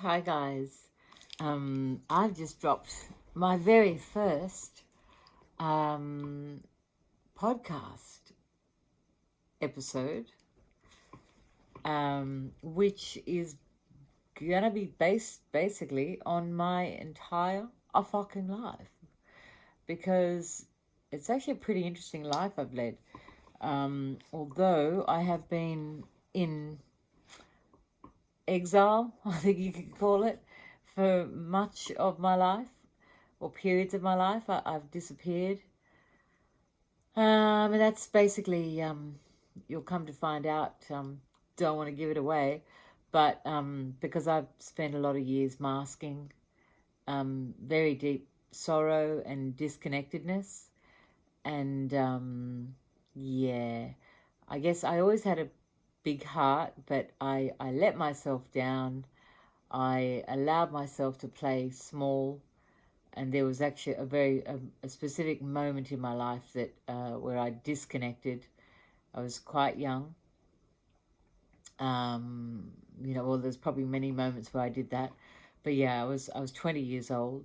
Hi guys. I've just dropped my very first podcast episode, which is gonna be based basically on my entire fucking life, because it's actually a pretty interesting life I've led. Although I have been in exile, I think you could call it, for much of my life, or periods of my life. I've disappeared. And that's basically, you'll come to find out, don't want to give it away, but because I've spent a lot of years masking very deep sorrow and disconnectedness. And yeah, I guess I always had a big heart, but I let myself down. I allowed myself to play small, and there was actually a specific moment in my life that where I disconnected. I was quite young. Well, there's probably many moments where I did that, but yeah, I was 20 years old,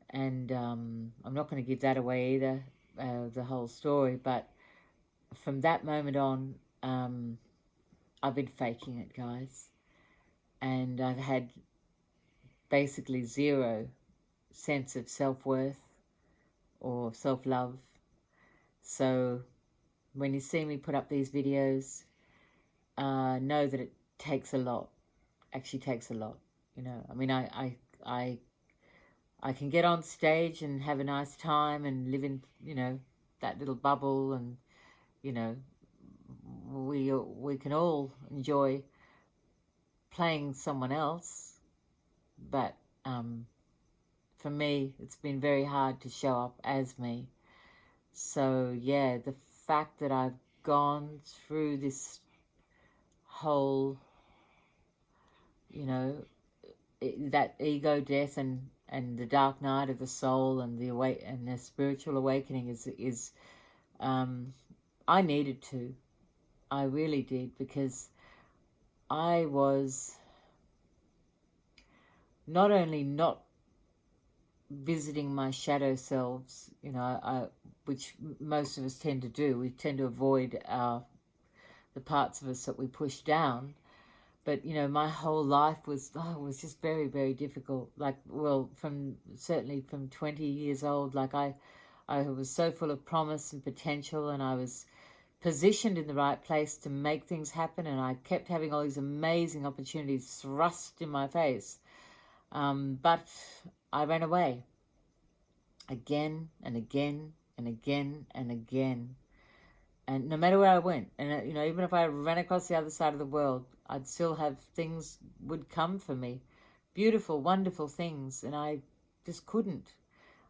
and I'm not going to give that away either, the whole story. But from that moment on, I've been faking it, guys, and I've had basically zero sense of self-worth or self-love. So when you see me put up these videos, know that it takes a lot. Actually takes a lot. I mean, I can get on stage and have a nice time and live in, that little bubble, and, we can all enjoy playing someone else. But for me, it's been very hard to show up as me. So yeah, the fact that I've gone through this whole, that ego death, and the dark night of the soul, and the spiritual awakening is I needed to. I really did, because I was not only not visiting my shadow selves, which most of us tend to do. We tend to avoid the parts of us that we push down. But my whole life was just very, very difficult. Like, well, certainly from 20 years old, like I was so full of promise and potential, and I was positioned in the right place to make things happen, and I kept having all these amazing opportunities thrust in my face. But I ran away again and again and again and again. And no matter where I went, and even if I ran across the other side of the world, I'd still have things would come for me, beautiful, wonderful things, and I just couldn't,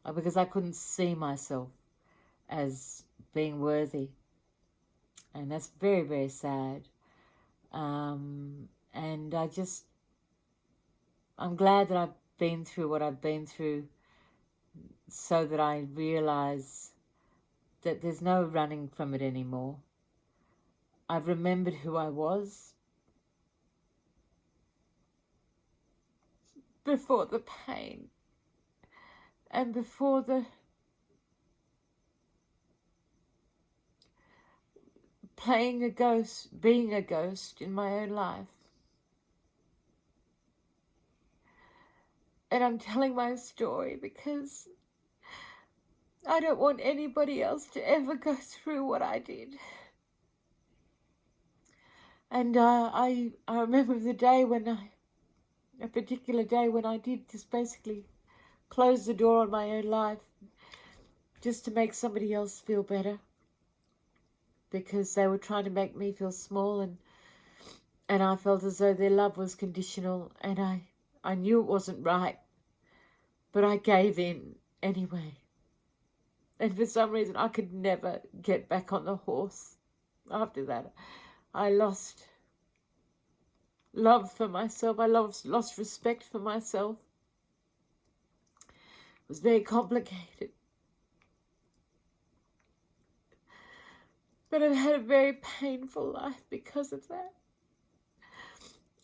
because I couldn't see myself as being worthy, and that's very, very sad. And I'm glad that I've been through what I've been through, so that I realize that there's no running from it anymore. I've remembered who I was before the pain, and before the playing a ghost, being a ghost in my own life. And I'm telling my story because I don't want anybody else to ever go through what I did. And I remember a particular day when I did just basically close the door on my own life, just to make somebody else feel better, because they were trying to make me feel small, and I felt as though their love was conditional, and I knew it wasn't right, but I gave in anyway. And for some reason, I could never get back on the horse after that. I lost love for myself. I lost respect for myself. It was very complicated. But I've had a very painful life because of that.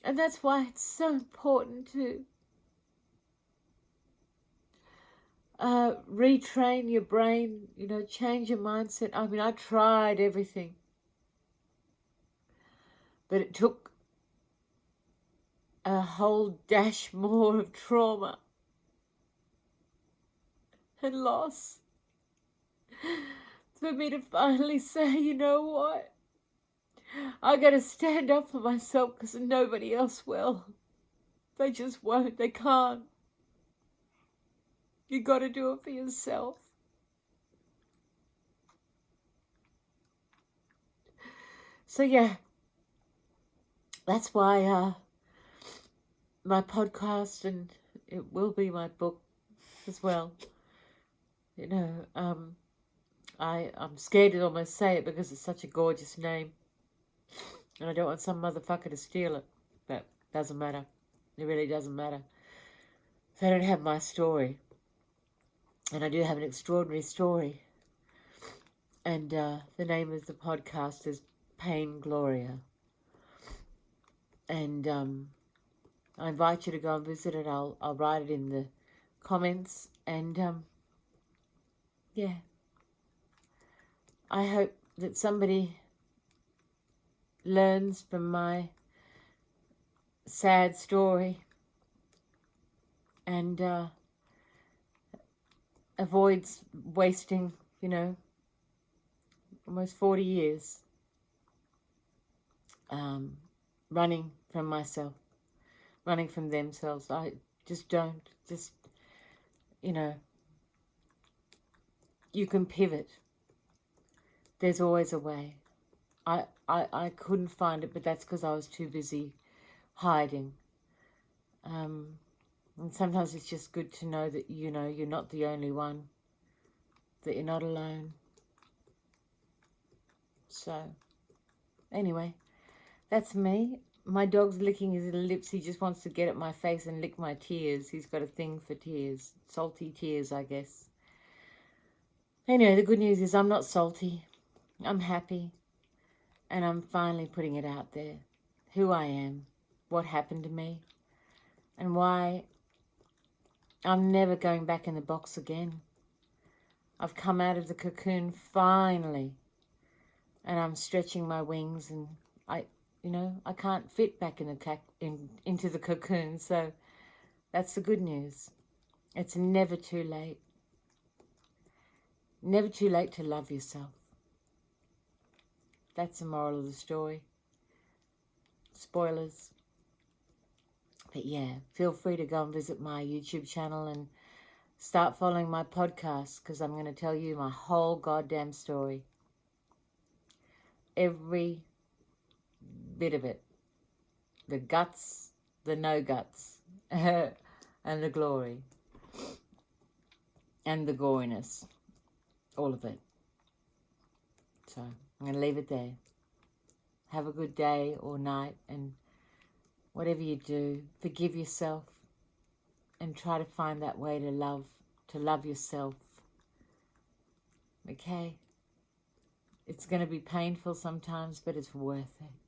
And that's why it's so important to retrain your brain, change your mindset. I mean, I tried everything, but it took a whole dash more of trauma and loss for me to finally say, you know what? I gotta stand up for myself because nobody else will. They just won't. They can't. You gotta do it for yourself. So yeah, that's why my podcast, and it will be my book as well. I'm scared to almost say it because it's such a gorgeous name. And I don't want some motherfucker to steal it. But it doesn't matter. It really doesn't matter. They don't have my story. And I do have an extraordinary story. And the name of the podcast is Paingloria. And I invite you to go and visit it. I'll write it in the comments. And yeah. I hope that somebody learns from my sad story and avoids wasting, almost 40 years running from myself, running from themselves. I just don't, you can pivot. There's always a way. I couldn't find it, but that's because I was too busy hiding. And sometimes it's just good to know that, you're not the only one, that you're not alone. So, anyway, that's me. My dog's licking his lips. He just wants to get at my face and lick my tears. He's got a thing for tears. Salty tears, I guess. Anyway, the good news is I'm not salty. I'm happy. And I'm finally putting it out there. Who I am. What happened to me. And why I'm never going back in the box again. I've come out of the cocoon finally. And I'm stretching my wings, and I can't fit back into the cocoon. So that's the good news. It's never too late. Never too late to love yourself. That's the moral of the story. Spoilers. But yeah, feel free to go and visit my YouTube channel and start following my podcast, because I'm going to tell you my whole goddamn story. Every bit of it. The guts, the no guts, and the glory, and the goriness. All of it. So I'm going to leave it there. Have a good day or night, and whatever you do, forgive yourself and try to find that way to love yourself. Okay? It's going to be painful sometimes, but it's worth it.